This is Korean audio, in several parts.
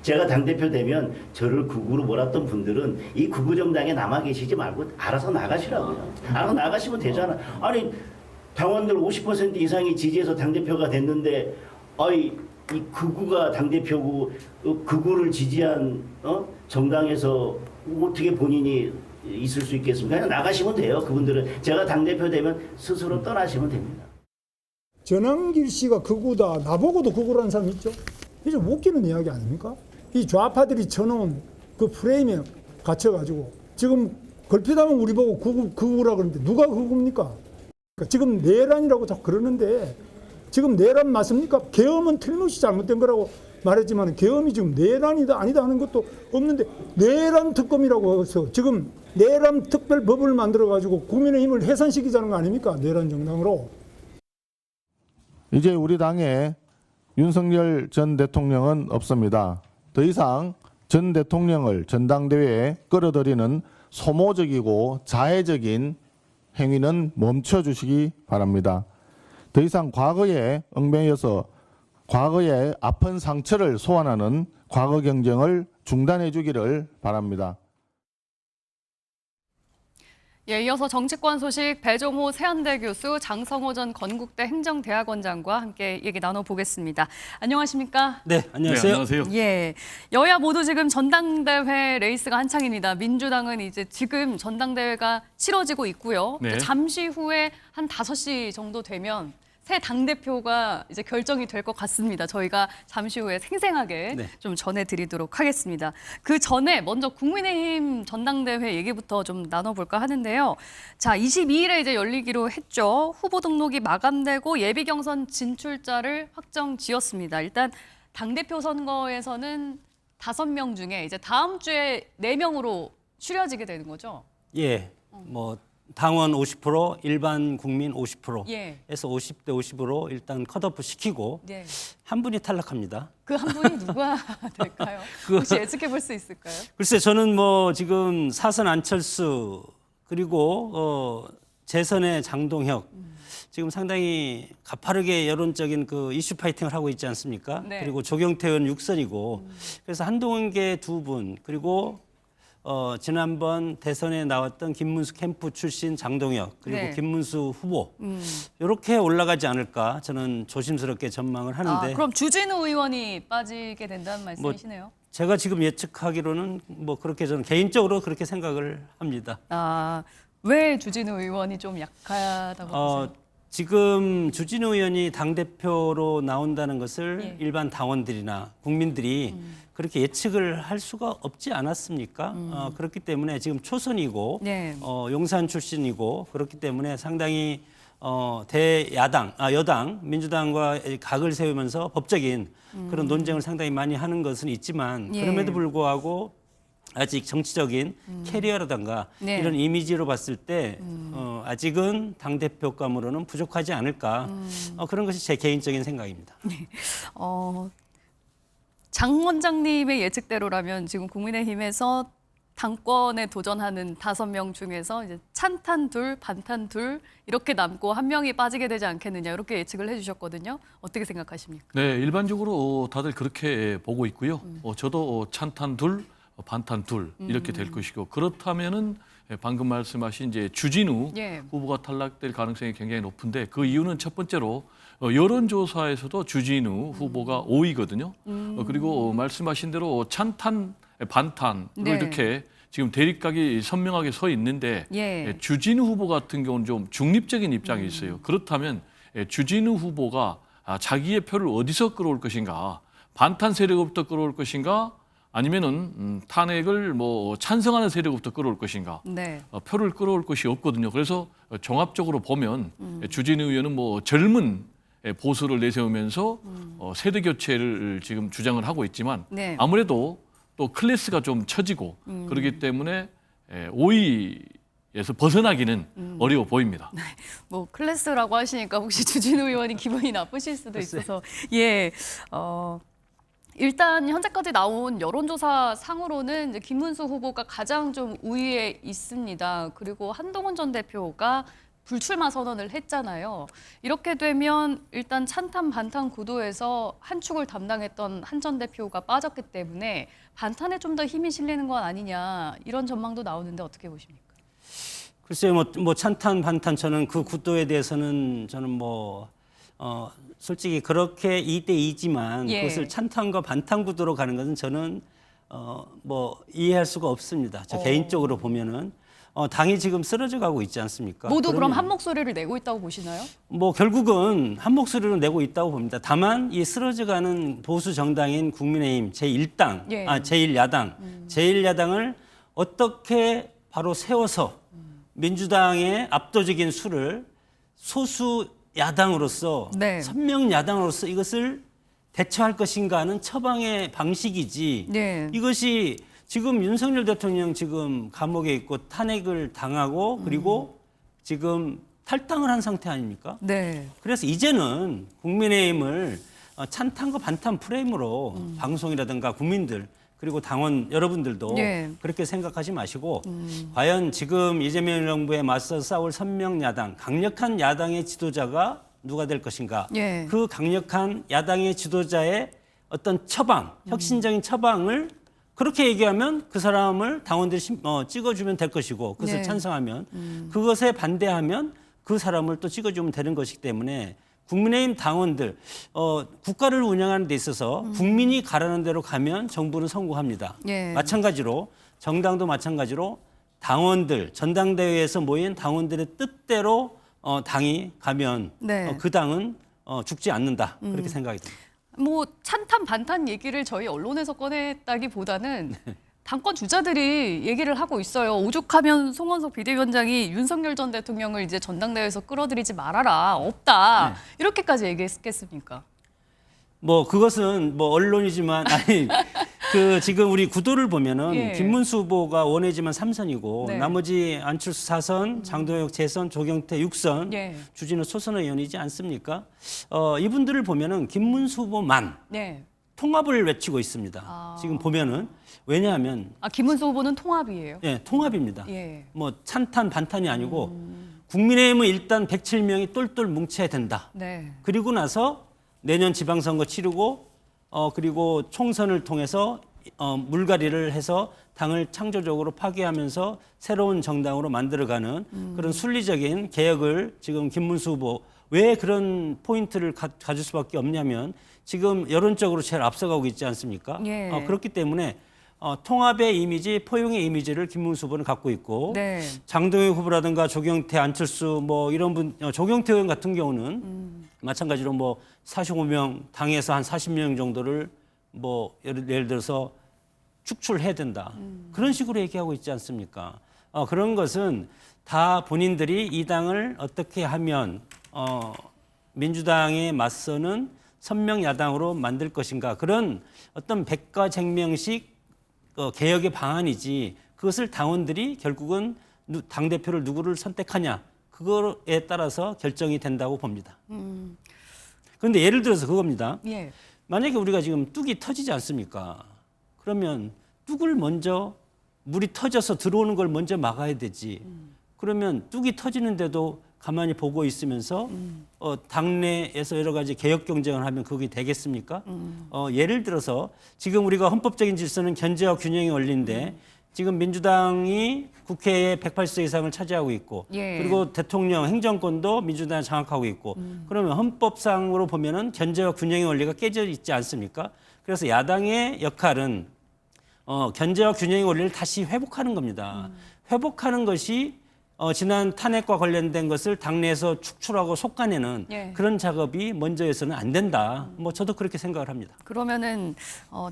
제가 당대표 되면 저를 극우로 몰았던 분들은 이 극우 정당에 남아 계시지 말고 알아서 나가시라고요. 알아서 나가시면 되잖아. 아니 당원들 50% 이상이 지지해서 당대표가 됐는데 이 극우가 당대표고 극우를 지지한 정당에서 어떻게 본인이 있을 수 있겠습니까? 그냥 나가시면 돼요. 그분들은 제가 당대표 되면 스스로 떠나시면 됩니다. 전환길 씨가 극우다. 나보고도 극우라는 사람 있죠. 이게 좀 웃기는 이야기 아닙니까? 이 좌파들이 쳐놓은 그 프레임에 갇혀가지고 지금 걸핏하면 우리 보고 극우라 그러는데 누가 극우입니까? 그러니까 지금 내란이라고 자꾸 그러는데 지금 내란 맞습니까? 계엄은 틀림없이 잘못된 거라고 말했지만 계엄이 지금 내란이다 아니다 하는 것도 없는데 내란 특검이라고 해서 지금 내란 특별법을 만들어가지고 국민의힘을 해산시키자는 거 아닙니까? 내란 정당으로. 이제 우리 당에 윤석열 전 대통령은 없습니다. 더 이상 전 대통령을 전당대회에 끌어들이는 소모적이고 자해적인 행위는 멈춰주시기 바랍니다. 더 이상 과거에 얽매여서 과거의 아픈 상처를 소환하는 과거 경쟁을 중단해 주기를 바랍니다. 예, 이어서 정치권 소식 배종호 세한대 교수, 장성호 전 건국대 행정대학원장과 함께 얘기 나눠보겠습니다. 안녕하십니까? 네, 안녕하세요. 네, 안녕하세요. 예, 여야 모두 지금 전당대회 레이스가 한창입니다. 민주당은 이제 지금 전당대회가 치러지고 있고요. 네. 잠시 후에 한 5시 정도 되면 새 당대표가 이제 결정이 될 것 같습니다. 저희가 잠시 후에 생생하게 네. 좀 전해드리도록 하겠습니다. 그 전에 먼저 국민의힘 전당대회 얘기부터 좀 나눠볼까 하는데요. 자, 22일에 이제 열리기로 했죠. 후보 등록이 마감되고 예비 경선 진출자를 확정 지었습니다. 일단 당대표 선거에서는 5명 중에 이제 다음 주에 4명으로 추려지게 되는 거죠. 예, 뭐 당원 50%, 일반 국민 50%에서 예. 50대 50으로 일단 컷오프 시키고 네. 한 분이 탈락합니다. 그 한 분이 누가 될까요? 혹시 예측해 볼 수 있을까요? 글쎄 저는 뭐 지금 사선 안철수 그리고 재선의 장동혁 지금 상당히 가파르게 여론적인 그 이슈 파이팅을 하고 있지 않습니까? 네. 그리고 조경태 의원 6선이고 그래서 한동훈계 2분 그리고 지난번 대선에 나왔던 김문수 캠프 출신 장동혁 그리고 네. 김문수 후보 이렇게 올라가지 않을까 저는 조심스럽게 전망을 하는데 그럼 주진우 의원이 빠지게 된다는 말씀이시네요. 제가 지금 예측하기로는 뭐 그렇게 저는 개인적으로 그렇게 생각을 합니다. 왜 주진우 의원이 좀 약하다고 보세요? 지금 주진우 의원이 당대표로 나온다는 것을 예. 일반 당원들이나 국민들이 그렇게 예측을 할 수가 없지 않았습니까? 그렇기 때문에 지금 초선이고 네. 용산 출신이고 그렇기 때문에 상당히 여당 민주당과 각을 세우면서 법적인 그런 논쟁을 상당히 많이 하는 것은 있지만 예. 그럼에도 불구하고 아직 정치적인 캐리어라든가 네. 이런 이미지로 봤을 때 아직은 당대표감으로는 부족하지 않을까 그런 것이 제 개인적인 생각입니다. 장 원장님의 예측대로라면 지금 국민의힘에서 당권에 도전하는 5명 중에서 이제 찬탄 둘, 반탄 둘 이렇게 남고 한 명이 빠지게 되지 않겠느냐 이렇게 예측을 해주셨거든요. 어떻게 생각하십니까? 네, 일반적으로 다들 그렇게 보고 있고요. 저도 찬탄 둘, 반탄 둘 이렇게 될 것이고 그렇다면은 방금 말씀하신 이제 주진우 예. 후보가 탈락될 가능성이 굉장히 높은데 그 이유는 첫 번째로 여론조사에서도 주진우 후보가 5위거든요. 그리고 말씀하신 대로 찬탄, 반탄으로 네. 이렇게 지금 대립각이 선명하게 서 있는데 예. 주진우 후보 같은 경우는 좀 중립적인 입장이 있어요. 그렇다면 주진우 후보가 자기의 표를 어디서 끌어올 것인가, 반탄 세력부터 끌어올 것인가, 아니면은 탄핵을 뭐 찬성하는 세력부터 끌어올 것인가, 네. 표를 끌어올 것이 없거든요. 그래서 종합적으로 보면 주진우 의원은 뭐 젊은 보수를 내세우면서 세대 교체를 지금 주장을 하고 있지만 네. 아무래도 또 클래스가 좀 처지고 그렇기 때문에 5위에서 벗어나기는 어려워 보입니다. 뭐 클래스라고 하시니까 혹시 주진우 의원이 기분이 나쁘실 수도 있어서 예. 일단 현재까지 나온 여론조사 상으로는 이제 김문수 후보가 가장 좀 우위에 있습니다. 그리고 한동훈 전 대표가 불출마 선언을 했잖아요. 이렇게 되면 일단 찬탄 반탄 구도에서 한 축을 담당했던 한 전 대표가 빠졌기 때문에 반탄에 좀 더 힘이 실리는 건 아니냐 이런 전망도 나오는데 어떻게 보십니까? 글쎄요, 뭐 찬탄 반탄 저는 그 구도에 대해서는 저는 솔직히 그렇게 2대2지만 예. 그것을 찬탄과 반탄 구도로 가는 것은 저는 이해할 수가 없습니다. 저 개인적으로 보면은 당이 지금 쓰러져 가고 있지 않습니까? 모두 그럼 그러면 한 목소리를 내고 있다고 보시나요? 결국은 한 목소리로 내고 있다고 봅니다. 다만 이 쓰러져가는 보수 정당인 국민의힘 제1당, 예. 제1야당, 제1야당을 어떻게 바로 세워서 민주당의 압도적인 수를 소수 야당으로서 네. 선명 야당으로서 이것을 대처할 것인가 하는 처방의 방식이지. 네. 이것이 지금 윤석열 대통령 지금 감옥에 있고 탄핵을 당하고 그리고 지금 탈당을 한 상태 아닙니까? 네. 그래서 이제는 국민의힘을 찬탄과 반탄 프레임으로 방송이라든가 국민들 그리고 당원 여러분들도 예. 그렇게 생각하지 마시고 과연 지금 이재명 정부에 맞서 싸울 선명 야당, 강력한 야당의 지도자가 누가 될 것인가? 예. 그 강력한 야당의 지도자의 어떤 처방, 혁신적인 처방을 그렇게 얘기하면 그 사람을 당원들이 찍어주면 될 것이고 그것을 네. 찬성하면 그것에 반대하면 그 사람을 또 찍어주면 되는 것이기 때문에 국민의힘 당원들 국가를 운영하는 데 있어서 국민이 가라는 대로 가면 정부는 성공합니다. 예. 마찬가지로 정당도 마찬가지로 당원들 전당대회에서 모인 당원들의 뜻대로 당이 가면 네. 그 당은 죽지 않는다 그렇게 생각이 듭니다. 뭐 찬탄 반탄 얘기를 저희 언론에서 꺼냈다기보다는 당권 주자들이 얘기를 하고 있어요. 오죽하면 송원석 비대위원장이 윤석열 전 대통령을 이제 전당대회에서 끌어들이지 말아라. 없다. 이렇게까지 얘기했겠습니까? 그것은 언론이지만 아니 지금 우리 구도를 보면은 예. 김문수 후보가 원외지만 3선이고 네. 나머지 안철수 4선, 장동혁 재선, 조경태 6선, 예. 주진우 소선 의원이지 않습니까? 이분들을 보면은 김문수 후보만 네. 통합을 외치고 있습니다. 지금 보면은 왜냐하면 김문수 후보는 통합이에요. 통합입니다. 예. 찬탄 반탄이 아니고 국민의힘은 일단 107명이 똘똘 뭉쳐야 된다. 네. 그리고 나서 내년 지방선거 치르고 그리고 총선을 통해서 물갈이를 해서 당을 창조적으로 파괴하면서 새로운 정당으로 만들어가는 그런 순리적인 개혁을 지금 김문수 후보 왜 그런 포인트를 가질 수밖에 없냐면 지금 여론적으로 제일 앞서가고 있지 않습니까? 예. 그렇기 때문에 통합의 이미지, 포용의 이미지를 김문수 후보는 갖고 있고 네. 장동혁 후보라든가 조경태, 안철수 이런 분, 조경태 의원 같은 경우는 마찬가지로 45명 당에서 한 40명 정도를 예를 들어서 축출해야 된다. 그런 식으로 얘기하고 있지 않습니까? 그런 것은 다 본인들이 이 당을 어떻게 하면 민주당에 맞서는 선명 야당으로 만들 것인가 그런 어떤 백과쟁명식 개혁의 방안이지 그것을 당원들이 결국은 당대표를 누구를 선택하냐 그거에 따라서 결정이 된다고 봅니다. 그런데 예를 들어서 그겁니다. 예. 만약에 우리가 지금 뚝이 터지지 않습니까? 그러면 뚝을 먼저 물이 터져서 들어오는 걸 먼저 막아야 되지. 그러면 뚝이 터지는데도 가만히 보고 있으면서 당내에서 여러 가지 개혁 경쟁을 하면 그게 되겠습니까? 예를 들어서 지금 우리가 헌법적인 질서는 견제와 균형의 원리인데 지금 민주당이 국회에 180석 이상을 차지하고 있고 예. 그리고 대통령 행정권도 민주당이 장악하고 있고 그러면 헌법상으로 보면은 견제와 균형의 원리가 깨져 있지 않습니까? 그래서 야당의 역할은 견제와 균형의 원리를 다시 회복하는 겁니다. 회복하는 것이 지난 탄핵과 관련된 것을 당내에서 축출하고 속아내는 예. 그런 작업이 먼저에서는 안 된다. 저도 그렇게 생각을 합니다. 그러면은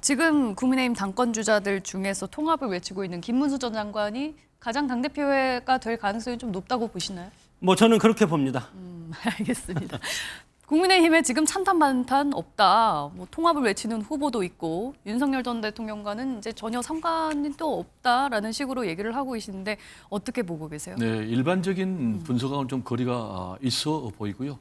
지금 국민의힘 당권 주자들 중에서 통합을 외치고 있는 김문수 전 장관이 가장 당대표가 될 가능성이 좀 높다고 보시나요? 저는 그렇게 봅니다. 알겠습니다. 국민의힘에 지금 찬탄 반탄 없다. 통합을 외치는 후보도 있고 윤석열 전 대통령과는 이제 전혀 상관이 또 없다라는 식으로 얘기를 하고 계시는데 어떻게 보고 계세요? 네, 일반적인 분석하고는 좀 거리가 있어 보이고요.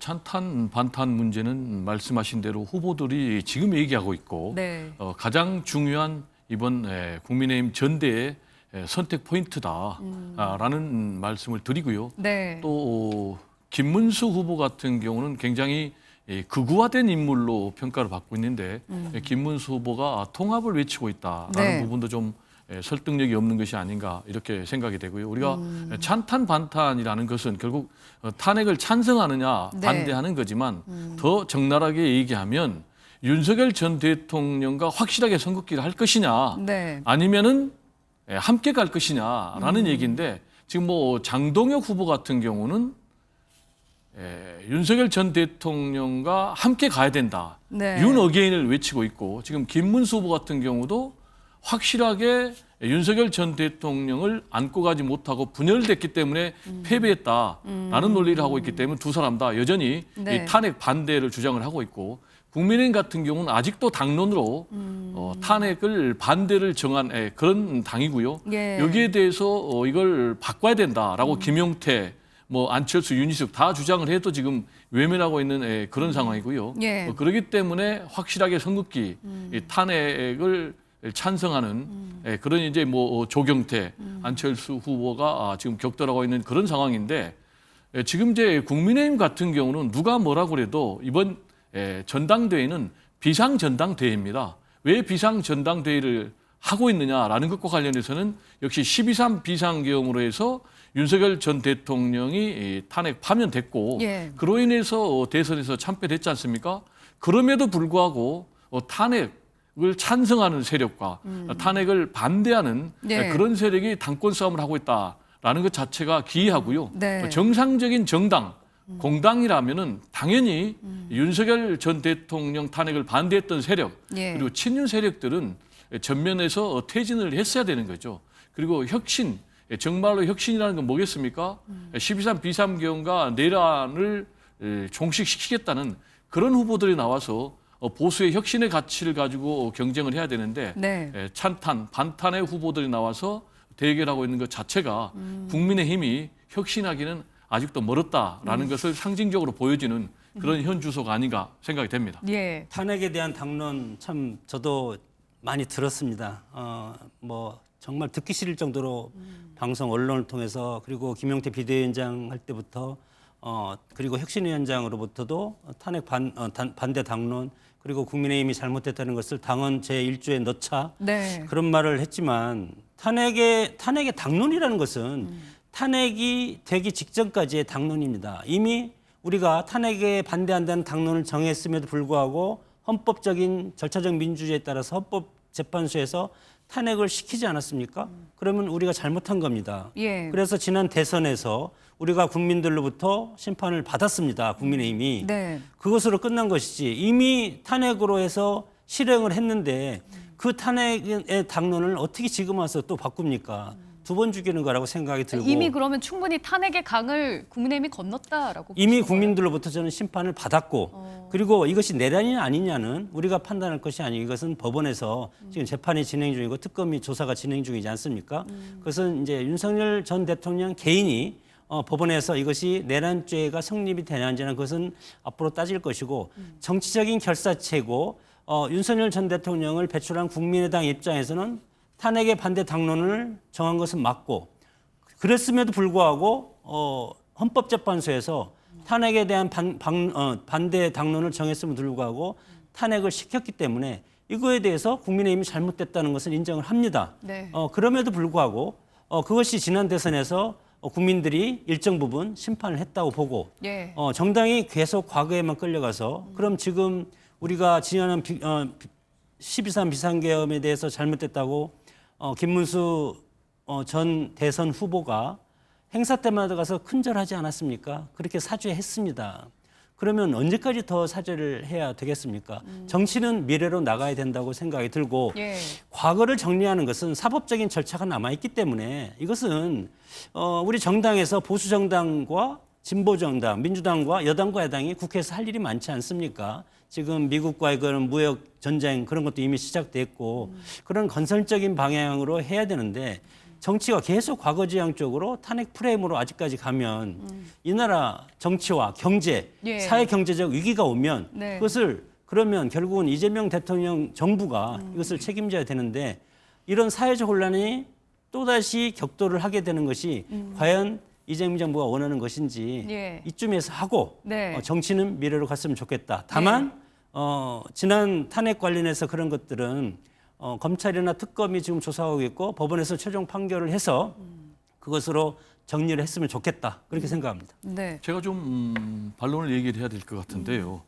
찬탄 반탄 문제는 말씀하신 대로 후보들이 지금 얘기하고 있고 네. 가장 중요한 이번 국민의힘 전대의 선택 포인트다라는 말씀을 드리고요. 네. 또 김문수 후보 같은 경우는 굉장히 극우화된 인물로 평가를 받고 있는데 김문수 후보가 통합을 외치고 있다라는 네. 부분도 좀 설득력이 없는 것이 아닌가 이렇게 생각이 되고요. 우리가 찬탄 반탄이라는 것은 결국 탄핵을 찬성하느냐 네. 반대하는 거지만 더 적나라하게 얘기하면 윤석열 전 대통령과 확실하게 선긋기를 할 것이냐 네. 아니면은 함께 갈 것이냐라는 얘기인데 지금 뭐 장동혁 후보 같은 경우는 윤석열 전 대통령과 함께 가야 된다. 네. 윤 어게인을 외치고 있고 지금 김문수 후보 같은 경우도 확실하게 윤석열 전 대통령을 안고 가지 못하고 분열됐기 때문에 패배했다라는 논리를 하고 있기 때문에 두 사람 다 여전히 네. 이 탄핵 반대를 주장을 하고 있고 국민의힘 같은 경우는 아직도 당론으로 탄핵을 반대를 정한 그런 당이고요. 예. 여기에 대해서 이걸 바꿔야 된다라고 김용태, 뭐 안철수, 윤희숙 다 주장을 해도 지금 외면하고 있는 그런 상황이고요. 예. 그렇기 때문에 확실하게 선긋기 이 탄핵을 찬성하는 그런 이제 뭐 조경태, 안철수 후보가 지금 격돌하고 있는 그런 상황인데 지금 이제 국민의힘 같은 경우는 누가 뭐라고 그래도 이번 전당대회는 비상전당대회입니다. 왜 비상전당대회를 하고 있느냐라는 것과 관련해서는 역시 12.3 비상계엄으로 해서 윤석열 전 대통령이 탄핵 파면됐고 예. 그로 인해서 대선에서 참패됐지 않습니까? 그럼에도 불구하고 탄핵을 찬성하는 세력과 탄핵을 반대하는 예. 그런 세력이 당권 싸움을 하고 있다라는 것 자체가 기이하고요. 네. 정상적인 정당, 공당이라면은 당연히 윤석열 전 대통령 탄핵을 반대했던 세력 예. 그리고 친윤 세력들은 전면에서 퇴진을 했어야 되는 거죠. 그리고 혁신, 정말로 혁신이라는 건 뭐겠습니까? 12.3 비상계엄과 내란을 종식시키겠다는 그런 후보들이 나와서 보수의 혁신의 가치를 가지고 경쟁을 해야 되는데 네. 찬탄, 반탄의 후보들이 나와서 대결하고 있는 것 자체가 국민의힘이 혁신하기는 아직도 멀었다라는 것을 상징적으로 보여지는 그런 현 주소가 아닌가 생각이 됩니다. 예. 탄핵에 대한 당론 참 저도 많이 들었습니다. 뭐 정말 듣기 싫을 정도로 방송 언론을 통해서 그리고 김용태 비대위원장 할 때부터 그리고 혁신위원장으로부터도 탄핵 반대 당론 그리고 국민의힘이 잘못됐다는 것을 당헌 제1조에 넣자 네. 그런 말을 했지만 탄핵의 당론이라는 것은 탄핵이 되기 직전까지의 당론입니다. 이미 우리가 탄핵에 반대한다는 당론을 정했음에도 불구하고 헌법적인 절차적 민주주의에 따라서 헌법재판소에서 탄핵을 시키지 않았습니까? 그러면 우리가 잘못한 겁니다. 예. 그래서 지난 대선에서 우리가 국민들로부터 심판을 받았습니다. 국민의힘이. 네. 그것으로 끝난 것이지 이미 탄핵으로 해서 실행을 했는데 그 탄핵의 당론을 어떻게 지금 와서 또 바꿉니까? 두 번 죽이는 거라고 생각이 들고 이미 그러면 충분히 탄핵의 강을 국민의힘이 건넜다라고 이미 보시는 거예요? 국민들로부터 저는 심판을 받았고 그리고 이것이 내란이냐 아니냐는 우리가 판단할 것이 아니고 이것은 법원에서 지금 재판이 진행 중이고 특검이 조사가 진행 중이지 않습니까? 그것은 이제 윤석열 전 대통령 개인이 법원에서 이것이 내란죄가 성립이 되는지는 그것은 앞으로 따질 것이고 정치적인 결사체고 윤석열 전 대통령을 배출한 국민의당 입장에서는 탄핵의 반대 당론을 정한 것은 맞고 그랬음에도 불구하고 헌법재판소에서 탄핵에 대한 반대 당론을 정했음에도 불구하고 탄핵을 시켰기 때문에 이거에 대해서 국민의힘이 잘못됐다는 것을 인정을 합니다. 네. 그럼에도 불구하고 그것이 지난 대선에서 국민들이 일정 부분 심판을 했다고 보고 예. 정당이 계속 과거에만 끌려가서 그럼 지금 우리가 지난한 12.3 비상계엄에 대해서 잘못됐다고 김문수 전 대선 후보가 행사 때마다 가서 큰절하지 않았습니까? 그렇게 사죄했습니다. 그러면 언제까지 더 사죄를 해야 되겠습니까? 정치는 미래로 나가야 된다고 생각이 들고 예. 과거를 정리하는 것은 사법적인 절차가 남아있기 때문에 이것은 우리 정당에서 보수 정당과 진보 정당, 민주당과 여당과 야당이 국회에서 할 일이 많지 않습니까? 지금 미국과의 그런 무역 전쟁 그런 것도 이미 시작됐고 그런 건설적인 방향으로 해야 되는데 정치가 계속 과거지향적으로 탄핵 프레임으로 아직까지 가면 이 나라 정치와 경제, 예. 사회 경제적 위기가 오면 네. 그것을 그러면 결국은 이재명 대통령 정부가 이것을 책임져야 되는데 이런 사회적 혼란이 또다시 격돌을 하게 되는 것이 과연 이재명 정부가 원하는 것인지 예. 이쯤에서 하고 네. 정치는 미래로 갔으면 좋겠다. 다만 지난 탄핵 관련해서 그런 것들은 검찰이나 특검이 지금 조사하고 있고 법원에서 최종 판결을 해서 그것으로 정리를 했으면 좋겠다. 그렇게 생각합니다. 네. 제가 좀 반론을 얘기를 해야 될 것 같은데요.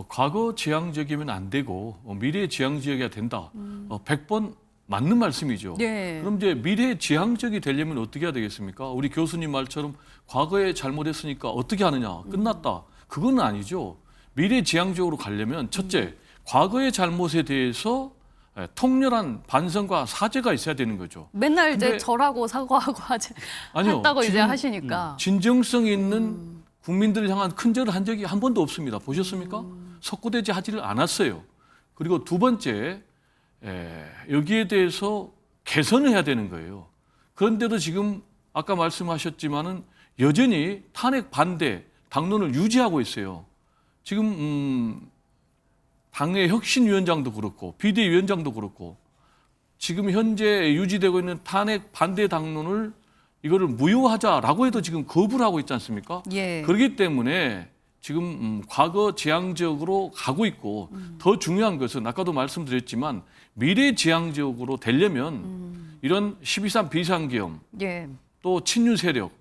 과거 지향적이면 안 되고 미래 지향적이어야 된다. 100번 맞는 말씀이죠. 예. 그럼 이제 미래 지향적이 되려면 어떻게 해야 되겠습니까? 우리 교수님 말처럼 과거에 잘못했으니까 어떻게 하느냐? 끝났다. 그건 아니죠. 미래 지향적으로 가려면 첫째, 과거의 잘못에 대해서 통렬한 반성과 사죄가 있어야 되는 거죠. 맨날 이제 근데- 절하고 사과하고 아니요, 했다고 이제 지금, 하시니까. 진정성 있는 국민들을 향한 큰절을 한 적이 한 번도 없습니다. 보셨습니까? 석고대지 하지를 않았어요. 그리고 두 번째, 여기에 대해서 개선을 해야 되는 거예요. 그런데도 지금 아까 말씀하셨지만은 여전히 탄핵 반대 당론을 유지하고 있어요. 지금 당의 혁신위원장도 그렇고 비대위원장도 그렇고 지금 현재 유지되고 있는 탄핵 반대 당론을 이거를 무효하자라고 해도 지금 거부를 하고 있지 않습니까? 예. 그렇기 때문에 지금 과거 지향적으로 가고 있고 더 중요한 것은 아까도 말씀드렸지만 미래 지향적으로 되려면 이런 12.3 비상계엄 예. 또 친윤 세력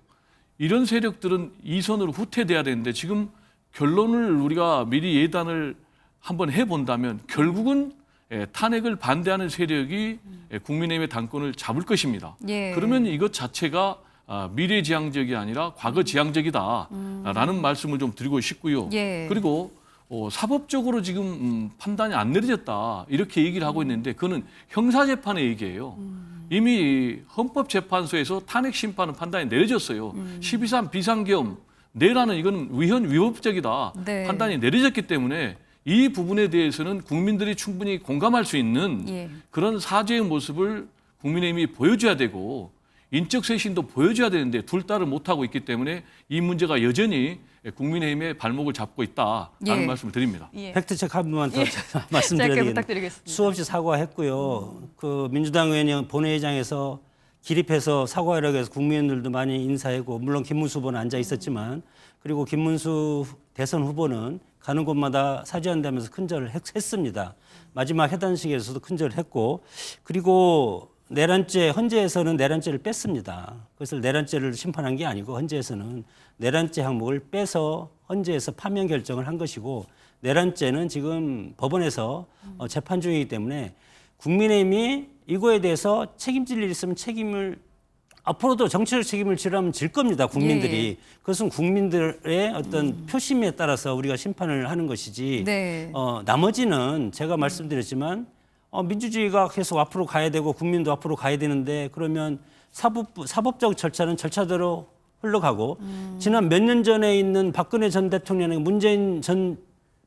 이런 세력들은 이선으로 후퇴돼야 되는데 지금 결론을 우리가 미리 예단을 한번 해본다면 결국은 탄핵을 반대하는 세력이 국민의힘의 당권을 잡을 것입니다. 예. 그러면 이것 자체가 미래지향적이 아니라 과거지향적이다라는 말씀을 좀 드리고 싶고요. 예. 그리고 사법적으로 지금 판단이 안 내려졌다 이렇게 얘기를 하고 있는데 그거는 형사재판의 얘기예요. 이미 헌법재판소에서 탄핵 심판은 판단이 내려졌어요. 12.3 비상계엄 내라는 이건 위헌위법적이다 네. 판단이 내려졌기 때문에 이 부분에 대해서는 국민들이 충분히 공감할 수 있는 예. 그런 사죄의 모습을 국민의힘이 보여줘야 되고 인적 쇄신도 보여줘야 되는데 둘 다를 못하고 있기 때문에 이 문제가 여전히 국민의힘의 발목을 잡고 있다라는 예. 말씀을 드립니다. 예. 팩트체크 한 번만 더 짧게 말씀드리겠습니다. 부탁드리겠습니다. 수없이 사과했고요. 그 민주당 의원이 본회의장에서 기립해서 사과하려고 해서 국민들도 많이 인사하고 물론 김문수 후보는 앉아 있었지만 그리고 김문수 대선 후보는 가는 곳마다 사죄한다면서 큰절을 했습니다. 마지막 해단식에서도 큰절을 했고 그리고 내란죄 헌재에서는 내란죄를 뺐습니다. 그것을 내란죄를 심판한 게 아니고 헌재에서는 내란죄 항목을 빼서 헌재에서 파면 결정을 한 것이고 내란죄는 지금 법원에서 재판 중이기 때문에 국민의힘이 이거에 대해서 책임질 일이 있으면 책임을 앞으로도 정치적 책임을 지라면 질 겁니다. 국민들이. 예. 그것은 국민들의 어떤 표심에 따라서 우리가 심판을 하는 것이지. 네. 나머지는 제가 말씀드렸지만 민주주의가 계속 앞으로 가야 되고 국민도 앞으로 가야 되는데 그러면 사법적 절차는 절차대로 흘러가고 지난 몇 년 전에 있는 박근혜 전 대통령의 문재인 전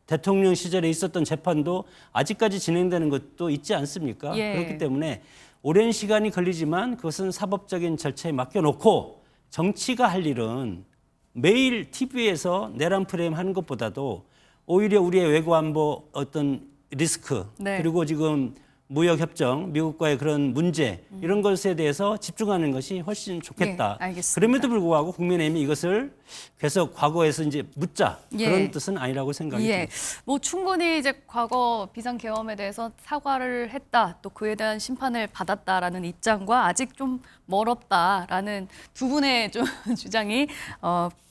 대통령 시절에 있었던 재판도 아직까지 진행되는 것도 있지 않습니까? 예. 그렇기 때문에 오랜 시간이 걸리지만 그것은 사법적인 절차에 맡겨놓고 정치가 할 일은 매일 TV에서 내란 프레임 하는 것보다도 오히려 우리의 외교 안보 어떤 리스크 네. 그리고 지금 무역협정, 미국과의 그런 문제 이런 것에 대해서 집중하는 것이 훨씬 좋겠다. 예, 알겠습니다. 그럼에도 불구하고 국민의힘이 이것을 계속 과거에서 이제 묻자 예. 그런 뜻은 아니라고 생각이 예, 듭니다. 뭐 충분히 이제 과거 비상계엄에 대해서 사과를 했다, 또 그에 대한 심판을 받았다라는 입장과 아직 좀 멀었다라는 두 분의 좀 주장이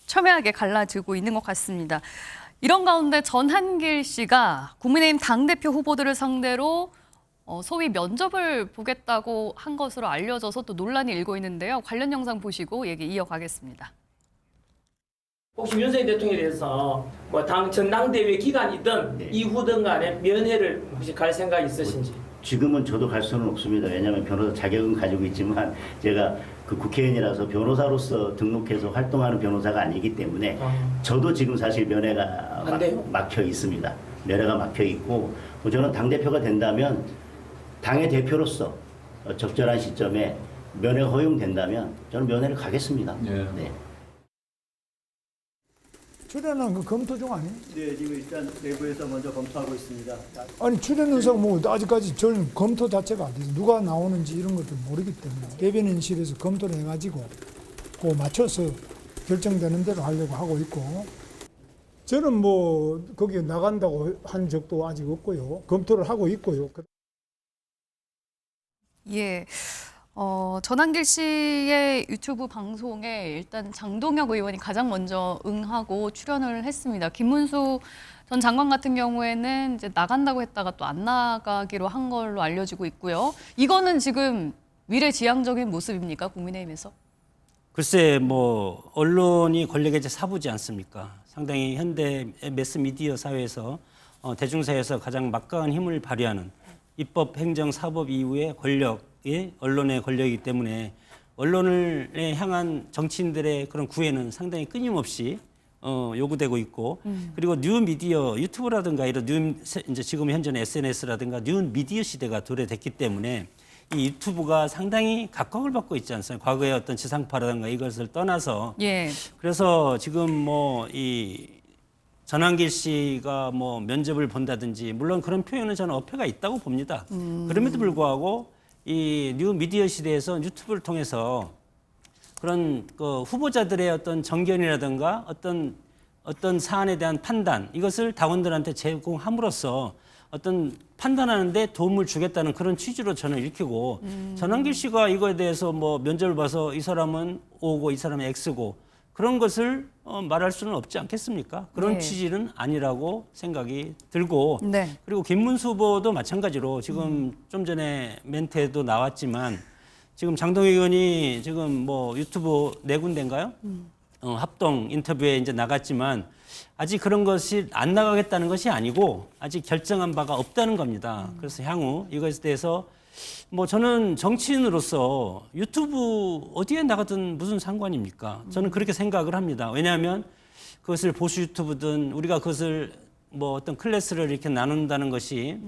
첨예하게 갈라지고 있는 것 같습니다. 이런 가운데 전한길 씨가 국민의힘 당대표 후보들을 상대로 소위 면접을 보겠다고 한 것으로 알려져서 또 논란이 일고 있는데요. 관련 영상 보시고 얘기 이어가겠습니다. 혹시 윤석열 대통령에 대해서 뭐 당 전당대회 기간이든 네. 이후든 간에 면회를 혹시 갈 생각이 있으신지? 지금은 저도 갈 수는 없습니다. 왜냐하면 변호사 자격은 가지고 있지만 제가 그 국회의원이라서 변호사로서 등록해서 활동하는 변호사가 아니기 때문에 저도 지금 사실 면회가 안 돼요? 막혀 있습니다. 면회가 막혀 있고 저는 당대표가 된다면 당의 대표로서 적절한 시점에 면회가 허용된다면 저는 면회를 가겠습니다. 예. 네. 출연한 그 검토 중 아니에요? 네, 지금 일단 내부에서 먼저 검토하고 있습니다. 아니 출연 의사가 뭐 아직까지 저는 검토 자체가 안 돼서 누가 나오는지 이런 것도 모르기 때문에 대변인실에서 검토를 해가지고 그 맞춰서 결정되는 대로 하려고 하고 있고 저는 뭐 거기에 나간다고 한 적도 아직 없고요. 검토를 하고 있고요. 예. 전한길 씨의 유튜브 방송에 일단 장동혁 의원이 가장 먼저 응하고 출연을 했습니다. 김문수 전 장관 같은 경우에는 이제 나간다고 했다가 또 안 나가기로 한 걸로 알려지고 있고요. 이거는 지금 미래지향적인 모습입니까? 국민의힘에서? 글쎄 뭐 언론이 권력의 이제 사부지 않습니까? 상당히 현대 매스미디어 사회에서 대중사회에서 가장 막강한 힘을 발휘하는 입법, 행정, 사법 이후의 권력이 언론의 권력이기 때문에 언론을 향한 정치인들의 그런 구애는 상당히 끊임없이 요구되고 있고 그리고 뉴미디어 유튜브라든가 이런 이제 지금 현재는 SNS라든가 뉴미디어 시대가 도래됐기 때문에 이 유튜브가 상당히 각광을 받고 있지 않습니까? 과거의 어떤 지상파라든가 이것을 떠나서 예. 그래서 지금 뭐 이 전한길 씨가 뭐 면접을 본다든지 물론 그런 표현은 저는 어폐가 있다고 봅니다. 그럼에도 불구하고 이 뉴미디어 시대에서 유튜브를 통해서 그런 그 후보자들의 어떤 정견이라든가 어떤 사안에 대한 판단 이것을 당원들한테 제공함으로써 어떤 판단하는데 도움을 주겠다는 그런 취지로 저는 읽히고 전한길 씨가 이거에 대해서 뭐 면접을 봐서 이 사람은 O고 이 사람은 X고 그런 것을 말할 수는 없지 않겠습니까? 그런 네. 취지는 아니라고 생각이 들고 네. 그리고 김문수 후보도 마찬가지로 지금 좀 전에 멘트에도 나왔지만 지금 장동혁 의원이 지금 뭐 유튜브 네 군데인가요? 합동 인터뷰에 이제 나갔지만 아직 그런 것이 안 나가겠다는 것이 아니고 아직 결정한 바가 없다는 겁니다. 그래서 향후 이것에 대해서 뭐 저는 정치인으로서 유튜브 어디에 나가든 무슨 상관입니까? 저는 그렇게 생각을 합니다. 왜냐하면 그것을 보수 유튜브든 우리가 그것을 뭐 어떤 클래스를 이렇게 나눈다는 것이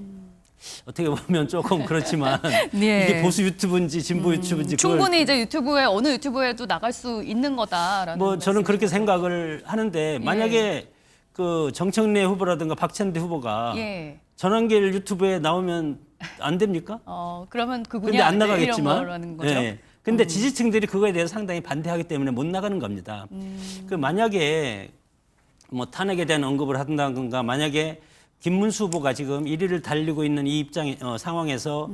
어떻게 보면 조금 그렇지만 예. 이게 보수 유튜브인지 진보 유튜브인지 그걸 충분히 이제 유튜브에 어느 유튜브에도 나갈 수 있는 거다라는 뭐 저는 그렇게 말씀인 생각을 하는데 만약에 그 정청래 후보라든가 박찬대 후보가 거죠. 예. 전한길 유튜브에 나오면 안 됩니까? 그러면 그분이 근데 안 이런 나가겠지만. 거라는 거죠. 예. 근데 지지층들이 그거에 대해서 상당히 반대하기 때문에 못 나가는 겁니다. 그 만약에 뭐 탄핵에 대한 언급을 한다든가 만약에 김문수 후보가 지금 1위를 달리고 있는 이 상황에서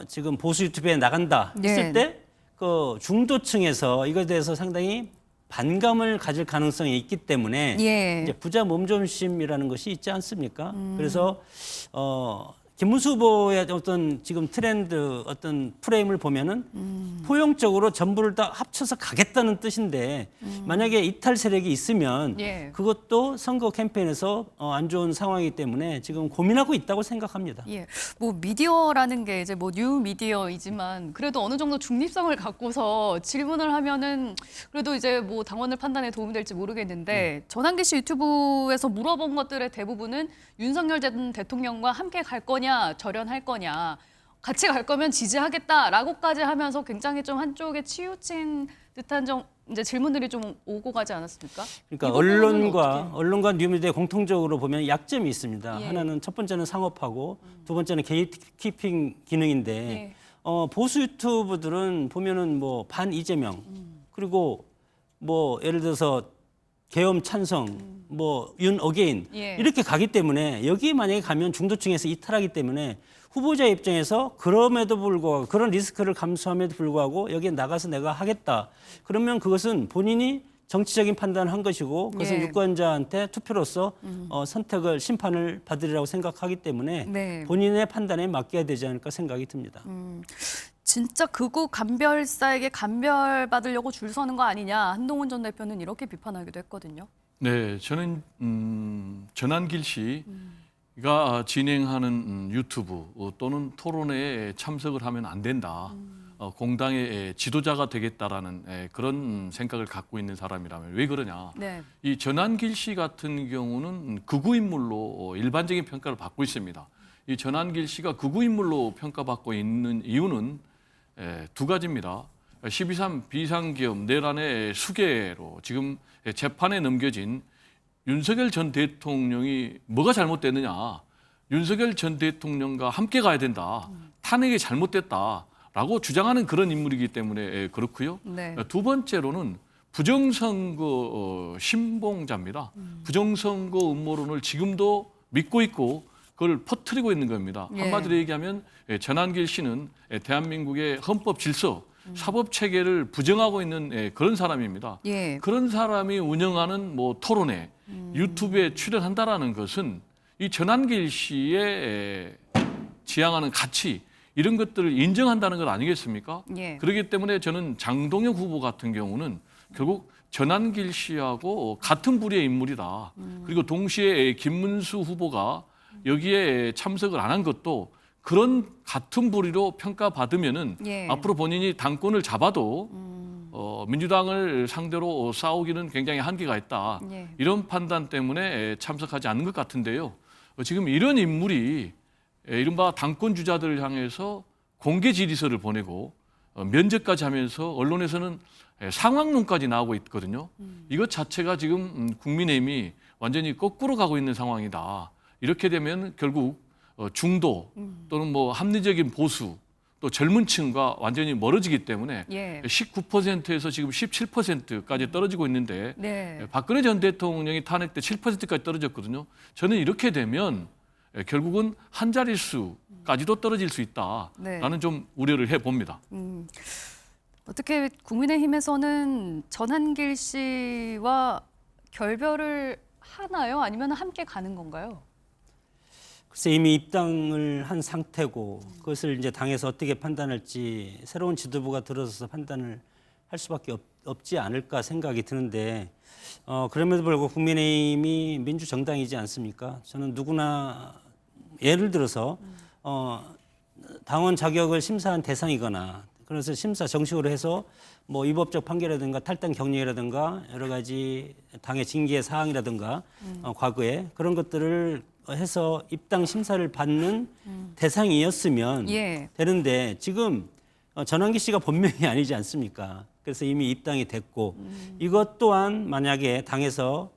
지금 보수 유튜브에 나간다 했을 네. 때 그 중도층에서 이거에 대해서 상당히 반감을 가질 가능성이 있기 때문에 예. 이제 부자 몸존심이라는 것이 있지 않습니까? 그래서 김문수 후보의 어떤 지금 트렌드 어떤 프레임을 보면은 포용적으로 전부를 다 합쳐서 가겠다는 뜻인데 만약에 이탈 세력이 있으면 예. 그것도 선거 캠페인에서 안 좋은 상황이기 때문에 지금 고민하고 있다고 생각합니다. 예, 뭐 미디어라는 게 이제 뭐 뉴 미디어이지만 그래도 어느 정도 중립성을 갖고서 질문을 하면은 그래도 이제 뭐 당원을 판단에 도움이 될지 모르겠는데 전한길 씨 유튜브에서 물어본 것들의 대부분은 윤석열 전 대통령과 함께 갈 거냐, 절연할 거냐, 같이 갈 거면 지지하겠다라고까지 하면서 굉장히 좀 한쪽에 치우친 듯한 이제 질문들이 좀 오고 가지 않았습니까? 그러니까 이 부분은 언론과 뉴미디어 공통적으로 보면 약점이 있습니다. 예. 하나는 첫 번째는 상업하고 두 번째는 게이트키핑 기능인데 예. 보수 유튜브들은 보면은 뭐 반 이재명 그리고 뭐 예를 들어서 계엄 찬성 뭐 윤 어게인 예. 이렇게 가기 때문에 여기 만약에 가면 중도층에서 이탈하기 때문에 후보자 입장에서 그럼에도 불구하고 그런 리스크를 감수함에도 불구하고 여기에 나가서 내가 하겠다. 그러면 그것은 본인이 정치적인 판단을 한 것이고 그것은 예. 유권자한테 투표로서 선택을 심판을 받으리라고 생각하기 때문에 네. 본인의 판단에 맡겨야 되지 않을까 생각이 듭니다. 진짜 극우 간별사에게 간별받으려고 줄 서는 거 아니냐 한동훈 전 대표는 이렇게 비판하기도 했거든요. 네, 저는 전한길 씨가 진행하는 유튜브 또는 토론회에 참석을 하면 안 된다. 공당의 지도자가 되겠다라는 그런 생각을 갖고 있는 사람이라면 왜 그러냐? 네. 이 전한길 씨 같은 경우는 극우 인물로 일반적인 평가를 받고 있습니다. 이 전한길 씨가 극우 인물로 평가받고 있는 이유는 두 가지입니다. 12.3 비상계엄 내란의 수괴로 지금 재판에 넘겨진 윤석열 전 대통령이 뭐가 잘못됐느냐. 윤석열 전 대통령과 함께 가야 된다. 탄핵이 잘못됐다라고 주장하는 그런 인물이기 때문에 그렇고요. 네. 두 번째로는 부정선거 신봉자입니다. 부정선거 음모론을 지금도 믿고 있고 그걸 퍼뜨리고 있는 겁니다. 예. 한마디로 얘기하면 전한길 씨는 대한민국의 헌법 질서, 사법 체계를 부정하고 있는 그런 사람입니다. 예. 그런 사람이 운영하는 뭐 토론회, 유튜브에 출연한다라는 것은 이 전한길 씨의 지향하는 가치 이런 것들을 인정한다는 것 아니겠습니까? 예. 그렇기 때문에 저는 장동혁 후보 같은 경우는 결국 전한길 씨하고 같은 부류의 인물이다. 그리고 동시에 김문수 후보가 여기에 참석을 안 한 것도 그런 같은 부류로 평가받으면은 예. 앞으로 본인이 당권을 잡아도 민주당을 상대로 싸우기는 굉장히 한계가 있다. 예. 이런 판단 때문에 참석하지 않는 것 같은데요. 지금 이런 인물이 이른바 당권 주자들을 향해서 공개 질의서를 보내고 면접까지 하면서 언론에서는 상황론까지 나오고 있거든요. 이것 자체가 지금 국민의힘이 완전히 거꾸로 가고 있는 상황이다. 이렇게 되면 결국 중도 또는 뭐 합리적인 보수 또 젊은 층과 완전히 멀어지기 때문에 예. 19%에서 지금 17%까지 떨어지고 있는데 네. 박근혜 전 대통령이 탄핵 때 7%까지 떨어졌거든요. 저는 이렇게 되면 결국은 한 자릿수까지도 떨어질 수 있다라는 네. 좀 우려를 해봅니다. 어떻게 국민의힘에서는 전한길 씨와 결별을 하나요? 아니면 함께 가는 건가요? 글쎄 이미 입당을 한 상태고 그것을 이제 당에서 어떻게 판단할지 새로운 지도부가 들어서서 판단을 할 수밖에 없지 않을까 생각이 드는데 그럼에도 불구하고 국민의힘이 민주정당이지 않습니까? 저는 누구나 예를 들어서 당원 자격을 심사한 대상이거나 그래서 심사 정식으로 해서 뭐 위법적 판결이라든가 탈당 경력이라든가 여러 가지 당의 징계 사항이라든가 과거에 그런 것들을 해서 입당 심사를 받는 대상이었으면 예. 되는데 지금 전환기 씨가 본명이 아니지 않습니까? 그래서 이미 입당이 됐고 이것 또한 만약에 당에서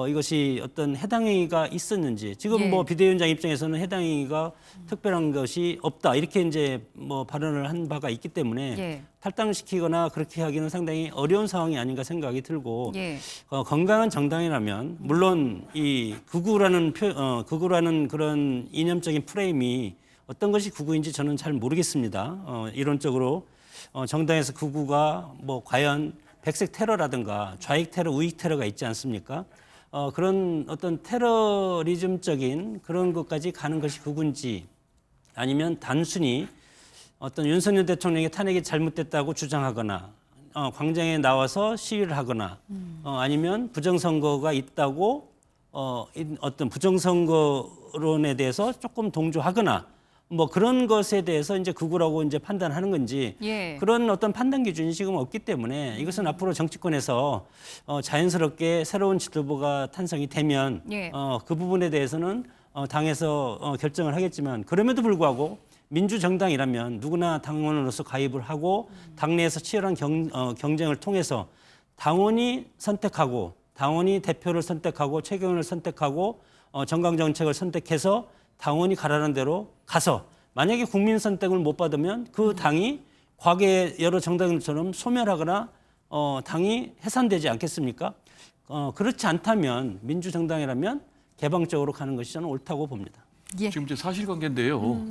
이것이 어떤 해당 행위가 있었는지 지금 예. 뭐 비대위원장 입장에서는 해당 행위가 특별한 것이 없다 이렇게 이제 뭐 발언을 한 바가 있기 때문에 예. 탈당시키거나 그렇게 하기는 상당히 어려운 상황이 아닌가 생각이 들고 예. 건강한 정당이라면 물론 이 극우라는 그런 이념적인 프레임이 어떤 것이 극우인지 저는 잘 모르겠습니다. 이론적으로 정당에서 극우가 뭐 과연 백색 테러라든가 좌익 테러, 우익 테러가 있지 않습니까? 그런 어떤 테러리즘적인 그런 것까지 가는 것이 극우인지 아니면 단순히 어떤 윤석열 대통령의 탄핵이 잘못됐다고 주장하거나 광장에 나와서 시위를 하거나 아니면 부정선거가 있다고 어떤 부정선거론에 대해서 조금 동조하거나 뭐 그런 것에 대해서 이제 극우라고 이제 판단하는 건지 예. 그런 어떤 판단 기준이 지금 없기 때문에 이것은 앞으로 정치권에서 자연스럽게 새로운 지도부가 탄생이 되면 예. 그 부분에 대해서는 당에서 결정을 하겠지만 그럼에도 불구하고 민주정당이라면 누구나 당원으로서 가입을 하고 당내에서 치열한 경쟁을 통해서 당원이 선택하고 당원이 대표를 선택하고 최경영을 선택하고 정강정책을 선택해서 당원이 가라는 대로 가서 만약에 국민 선택을 못 받으면 그 당이 과거의 여러 정당들처럼 소멸하거나 당이 해산되지 않겠습니까? 그렇지 않다면 민주정당이라면 개방적으로 가는 것이 저는 옳다고 봅니다. 예. 지금 이제 사실관계인데요.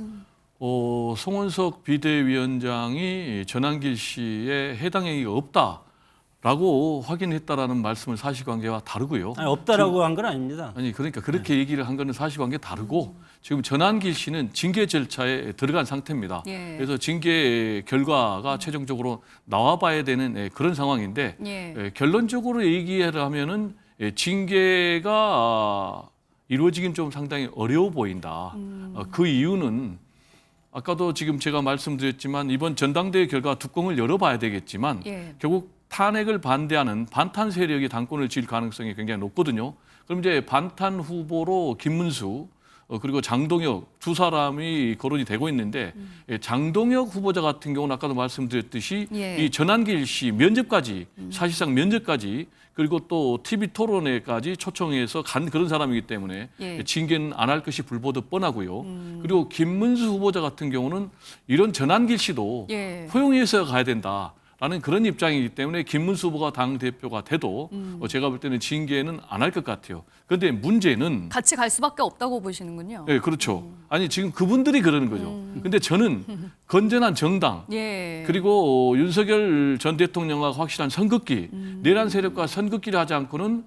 송원석 비대위원장이 전한길 씨의 해당 행위가 없다라고 확인했다라는 말씀은 사실관계와 다르고요. 아니, 없다라고 한 건 아닙니다. 아니 그러니까 그렇게 얘기를 한 거는 사실관계 다르고 지금 전한길 씨는 징계 절차에 들어간 상태입니다. 예. 그래서 징계 결과가 최종적으로 나와봐야 되는 그런 상황인데 예. 결론적으로 얘기를 하면은 징계가 이루어지긴 좀 상당히 어려워 보인다. 그 이유는 아까도 지금 제가 말씀드렸지만 이번 전당대회 결과 뚜껑을 열어봐야 되겠지만 예. 결국 탄핵을 반대하는 반탄 세력이 당권을 쥘 가능성이 굉장히 높거든요. 그럼 이제 반탄 후보로 김문수 그리고 장동혁 두 사람이 거론이 되고 있는데 장동혁 후보자 같은 경우는 아까도 말씀드렸듯이 예. 이 전한길 씨 면접까지 사실상 면접까지 그리고 또 TV 토론회까지 초청해서 간 그런 사람이기 때문에 예. 징계는 안 할 것이 불보듯 뻔하고요. 그리고 김문수 후보자 같은 경우는 이런 전한길 씨도 예. 포용해서 가야 된다라는 그런 입장이기 때문에 김문수 후보가 당 대표가 돼도 제가 볼 때는 징계는 안 할 것 같아요. 그런데 문제는 같이 갈 수밖에 없다고 보시는군요. 네, 그렇죠. 아니 지금 그분들이 그러는 거죠. 근데 저는 건전한 정당 예. 그리고 윤석열 전 대통령과 확실한 선긋기, 내란 세력과 선긋기를 하지 않고는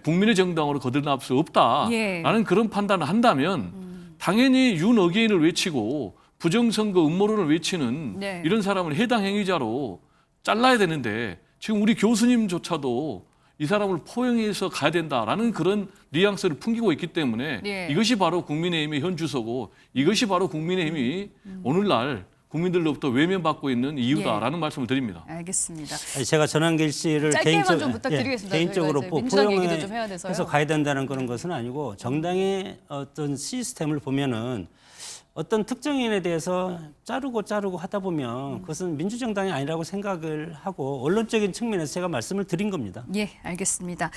국민의 정당으로 거듭날 수 없다라는 예. 그런 판단을 한다면 당연히 윤 어게인을 외치고 부정선거 음모론을 외치는 네. 이런 사람을 해당 행위자로 잘라야 되는데 지금 우리 교수님조차도 이 사람을 포용해서 가야 된다라는 그런 뉘앙스를 풍기고 있기 때문에 예. 이것이 바로 국민의힘의 현 주소고 이것이 바로 국민의힘이 오늘날 국민들로부터 외면받고 있는 이유다라는 말씀을 드립니다. 알겠습니다. 아니, 제가 전한길 씨를 짧게만 좀 부탁드리겠습니다. 개인적으로 저희가 이제 민주당 얘기도 좀 해야 포용해서 돼서요. 가야 된다는 그런 것은 아니고 정당의 어떤 시스템을 보면은 어떤 특정인에 대해서 자르고 하다 보면 그것은 민주정당이 아니라고 생각을 하고 언론적인 측면에서 제가 말씀을 드린 겁니다. 예, 알겠습니다.